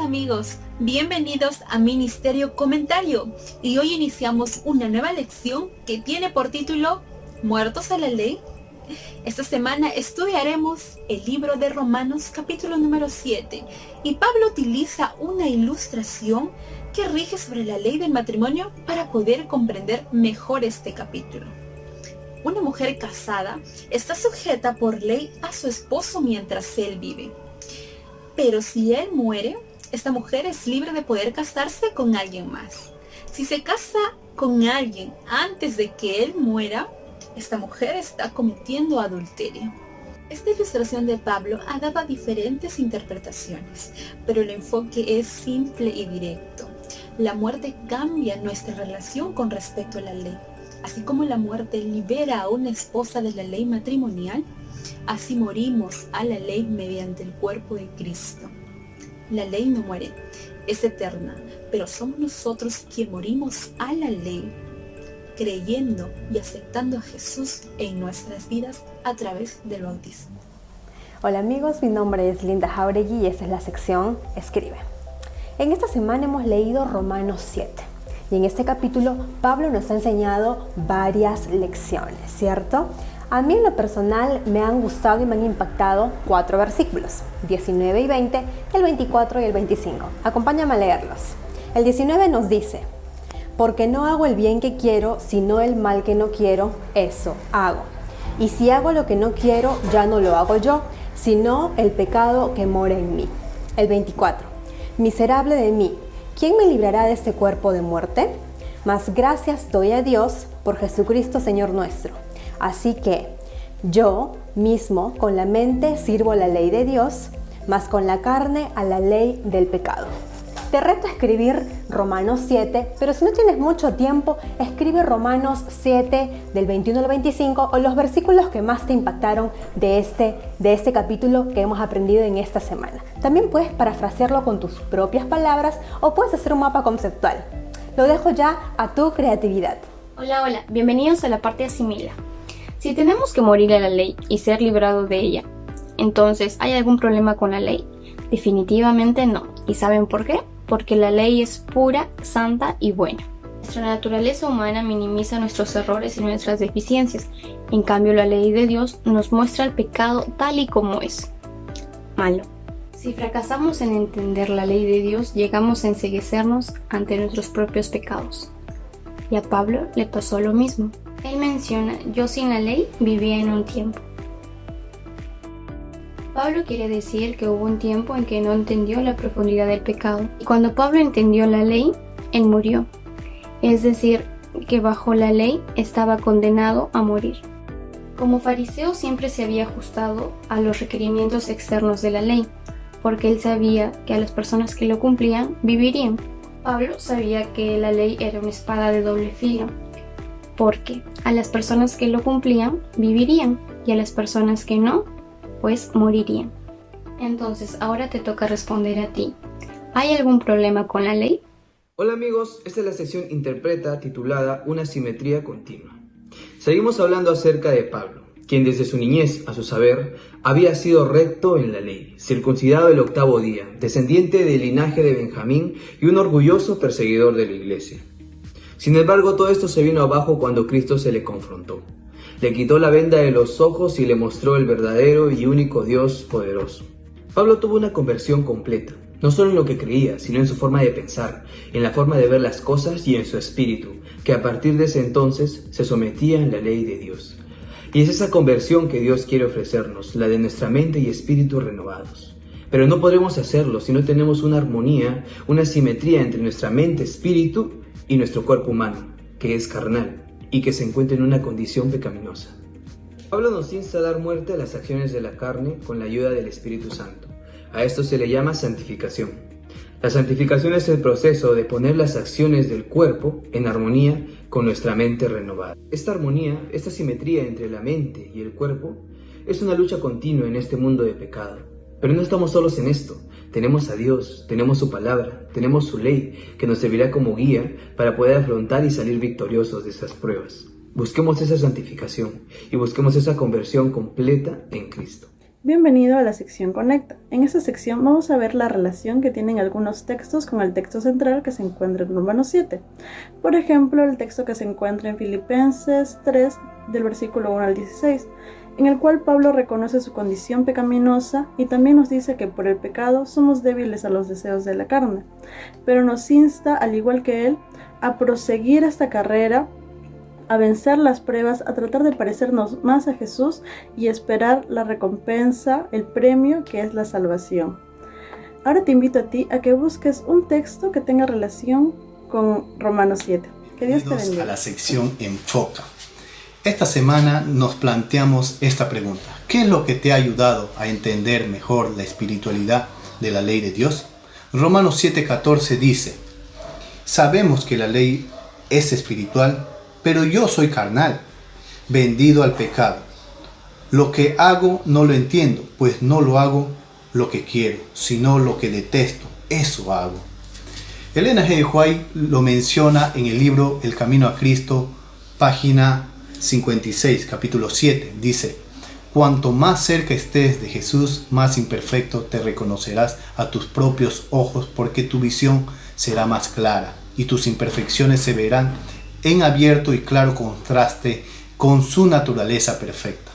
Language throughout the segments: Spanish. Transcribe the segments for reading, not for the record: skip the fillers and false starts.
amigos, bienvenidos a Ministerio Comentario y hoy iniciamos una nueva lección que tiene por título ¿Muertos a la ley? Esta semana estudiaremos el libro de Romanos capítulo número 7 y Pablo utiliza una ilustración que rige sobre la ley del matrimonio para poder comprender mejor este capítulo. Una mujer casada está sujeta por ley a su esposo mientras él vive. Pero si él muere, esta mujer es libre de poder casarse con alguien más. Si se casa con alguien antes de que él muera, esta mujer está cometiendo adulterio. Esta ilustración de Pablo ha dado diferentes interpretaciones, pero el enfoque es simple y directo. La muerte cambia nuestra relación con respecto a la ley. Así como la muerte libera a una esposa de la ley matrimonial, así morimos a la ley mediante el cuerpo de Cristo. La ley no muere, es eterna, pero somos nosotros quienes morimos a la ley, creyendo y aceptando a Jesús en nuestras vidas a través del bautismo. Hola amigos, mi nombre es Linda Jauregui y esta es la sección Escribe. En esta semana hemos leído Romanos 7. Y en este capítulo, Pablo nos ha enseñado varias lecciones, ¿cierto? A mí en lo personal me han gustado y me han impactado 4 versículos, 19 y 20, el 24 y el 25. Acompáñame a leerlos. El 19 nos dice: porque no hago el bien que quiero, sino el mal que no quiero, eso hago. Y si hago lo que no quiero, ya no lo hago yo, sino el pecado que mora en mí. El 24. Miserable de mí, ¿quién me librará de este cuerpo de muerte? Mas gracias doy a Dios por Jesucristo Señor nuestro. Así que yo mismo con la mente sirvo la ley de Dios, mas con la carne a la ley del pecado. Te reto a escribir Romanos 7, pero si no tienes mucho tiempo, escribe Romanos 7 del 21 al 25 o los versículos que más te impactaron de este capítulo que hemos aprendido en esta semana. También puedes parafrasearlo con tus propias palabras o puedes hacer un mapa conceptual. Lo dejo ya a tu creatividad. Hola, bienvenidos a la parte asimila. Si tenemos que morir a la ley y ser librados de ella, entonces, ¿hay algún problema con la ley? Definitivamente no. ¿Y saben por qué? Porque la ley es pura, santa y buena. Nuestra naturaleza humana minimiza nuestros errores y nuestras deficiencias. En cambio, la ley de Dios nos muestra el pecado tal y como es. Malo. Si fracasamos en entender la ley de Dios, llegamos a enceguecernos ante nuestros propios pecados. Y a Pablo le pasó lo mismo. Él menciona: yo sin la ley vivía en un tiempo. Pablo quiere decir que hubo un tiempo en que no entendió la profundidad del pecado. Y cuando Pablo entendió la ley, él murió. Es decir, que bajo la ley estaba condenado a morir. Como fariseo siempre se había ajustado a los requerimientos externos de la ley, porque él sabía que a las personas que lo cumplían vivirían. Pablo sabía que la ley era una espada de doble filo, porque a las personas que lo cumplían vivirían y a las personas que no, pues morirían. Entonces ahora te toca responder a ti. ¿Hay algún problema con la ley? Hola amigos, esta es la sección Interpreta titulada Una simetría continua. Seguimos hablando acerca de Pablo, quien desde su niñez, a su saber, había sido recto en la ley, circuncidado el 8º día, descendiente del linaje de Benjamín y un orgulloso perseguidor de la iglesia. Sin embargo, todo esto se vino abajo cuando Cristo se le confrontó. Le quitó la venda de los ojos y le mostró el verdadero y único Dios poderoso. Pablo tuvo una conversión completa, no solo en lo que creía, sino en su forma de pensar, en la forma de ver las cosas y en su espíritu, que a partir de ese entonces se sometía a la ley de Dios. Y es esa conversión que Dios quiere ofrecernos, la de nuestra mente y espíritu renovados. Pero no podremos hacerlo si no tenemos una armonía, una simetría entre nuestra mente, espíritu y nuestro cuerpo humano, que es carnal y que se encuentra en una condición pecaminosa. Pablo nos insta a dar muerte a las acciones de la carne con la ayuda del Espíritu Santo. A esto se le llama santificación. La santificación es el proceso de poner las acciones del cuerpo en armonía con nuestra mente renovada. Esta armonía, esta simetría entre la mente y el cuerpo, es una lucha continua en este mundo de pecado. Pero no estamos solos en esto. Tenemos a Dios, tenemos su palabra, tenemos su ley, que nos servirá como guía para poder afrontar y salir victoriosos de estas pruebas. Busquemos esa santificación y busquemos esa conversión completa en Cristo. Bienvenido a la sección Conecta. En esta sección vamos a ver la relación que tienen algunos textos con el texto central que se encuentra en Romanos 7. Por ejemplo, el texto que se encuentra en Filipenses 3, del versículo 1 al 16, en el cual Pablo reconoce su condición pecaminosa y también nos dice que por el pecado somos débiles a los deseos de la carne, pero nos insta, al igual que él, a proseguir esta carrera, a vencer las pruebas, a tratar de parecernos más a Jesús y esperar la recompensa, el premio que es la salvación. Ahora te invito a ti a que busques un texto que tenga relación con Romanos 7. Que Dios te bendiga. A la sección Enfoca. Esta semana nos planteamos esta pregunta: ¿qué es lo que te ha ayudado a entender mejor la espiritualidad de la ley de Dios? Romanos 7:14 dice: sabemos que la ley es espiritual, pero yo soy carnal, vendido al pecado. Lo que hago no lo entiendo, pues no lo hago lo que quiero, sino lo que detesto, eso hago. Elena G. White lo menciona en el libro El Camino a Cristo, página 56, capítulo 7. Dice: cuanto más cerca estés de Jesús, más imperfecto te reconocerás a tus propios ojos, porque tu visión será más clara y tus imperfecciones se verán en abierto y claro contraste con su naturaleza perfecta.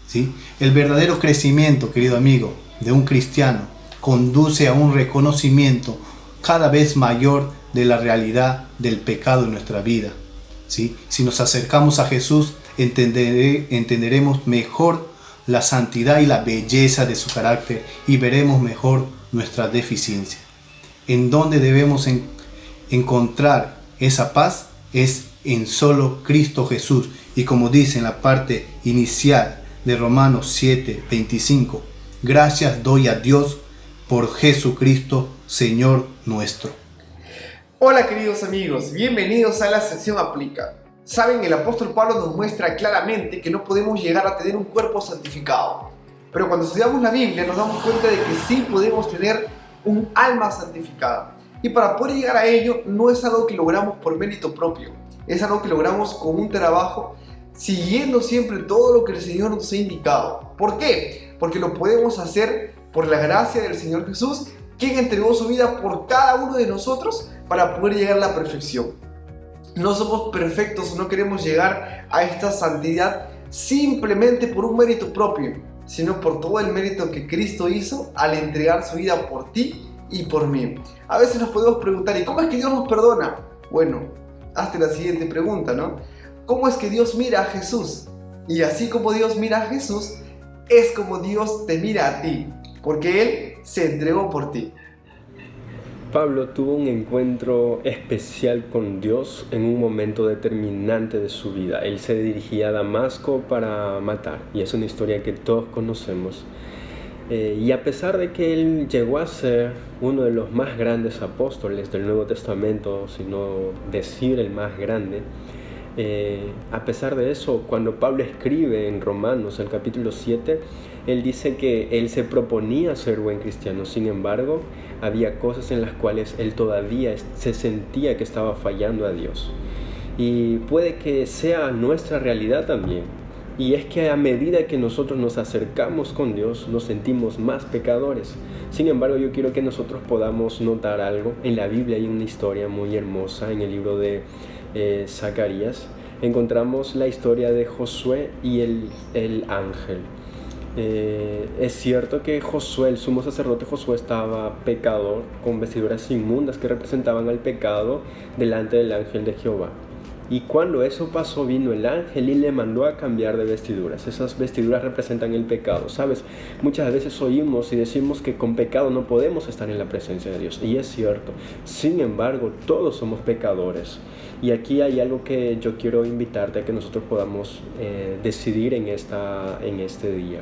¿Sí? El verdadero crecimiento, querido amigo, de un cristiano conduce a un reconocimiento cada vez mayor de la realidad del pecado en nuestra vida. ¿Sí? Si nos acercamos a Jesús, entenderemos mejor la santidad y la belleza de su carácter y veremos mejor nuestras deficiencias. En donde debemos encontrar esa paz es en solo Cristo Jesús, y como dice en la parte inicial de Romanos 7:25, gracias doy a Dios por Jesucristo, Señor nuestro. Hola queridos amigos, bienvenidos a la sección Aplica. Saben, el apóstol Pablo nos muestra claramente que no podemos llegar a tener un cuerpo santificado, pero cuando estudiamos la Biblia nos damos cuenta de que sí podemos tener un alma santificada. Y para poder llegar a ello no es algo que logramos por mérito propio, es algo que logramos con un trabajo siguiendo siempre todo lo que el Señor nos ha indicado. ¿Por qué? Porque lo podemos hacer por la gracia del Señor Jesús, quien entregó su vida por cada uno de nosotros para poder llegar a la perfección. No somos perfectos, no queremos llegar a esta santidad simplemente por un mérito propio, sino por todo el mérito que Cristo hizo al entregar su vida por ti y por mí. A veces nos podemos preguntar: ¿y cómo es que Dios nos perdona? Bueno, hazte la siguiente pregunta, ¿no? ¿Cómo es que Dios mira a Jesús? Y así como Dios mira a Jesús, es como Dios te mira a ti, porque Él se entregó por ti. Pablo tuvo un encuentro especial con Dios en un momento determinante de su vida. Él se dirigía a Damasco para matar, y es una historia que todos conocemos. Y a pesar de que él llegó a ser uno de los más grandes apóstoles del Nuevo Testamento, si no decir el más grande, a pesar de eso, cuando Pablo escribe en Romanos, el capítulo 7, él dice que él se proponía ser buen cristiano. Sin embargo, había cosas en las cuales él todavía se sentía que estaba fallando a Dios. Y puede que sea nuestra realidad también. Y es que a medida que nosotros nos acercamos con Dios, nos sentimos más pecadores. Sin embargo, yo quiero que nosotros podamos notar algo. En la Biblia hay una historia muy hermosa, en el libro de Zacarías. Encontramos la historia de Josué y el ángel. Es cierto que Josué, el sumo sacerdote Josué, estaba pecador, con vestiduras inmundas que representaban al pecado delante del ángel de Jehová. Y cuando eso pasó, vino el ángel y le mandó a cambiar de vestiduras. Esas vestiduras representan el pecado, ¿sabes? Muchas veces oímos y decimos que con pecado no podemos estar en la presencia de Dios. Y es cierto. Sin embargo, todos somos pecadores. Y aquí hay algo que yo quiero invitarte a que nosotros podamos decidir en este día.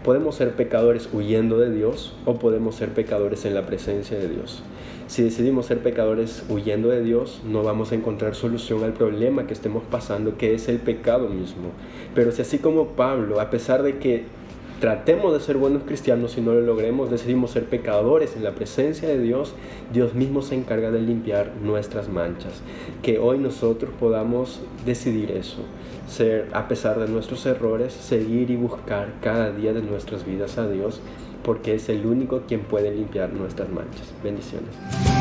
Podemos ser pecadores huyendo de Dios, o podemos ser pecadores en la presencia de Dios. Si decidimos ser pecadores huyendo de Dios, no vamos a encontrar solución al problema que estemos pasando, que es el pecado mismo. Pero si así como Pablo, a pesar de que tratemos de ser buenos cristianos y no lo logremos, decidimos ser pecadores en la presencia de Dios, Dios mismo se encarga de limpiar nuestras manchas. Que hoy nosotros podamos decidir eso, ser, a pesar de nuestros errores, seguir y buscar cada día de nuestras vidas a Dios, porque es el único quien puede limpiar nuestras manchas. Bendiciones.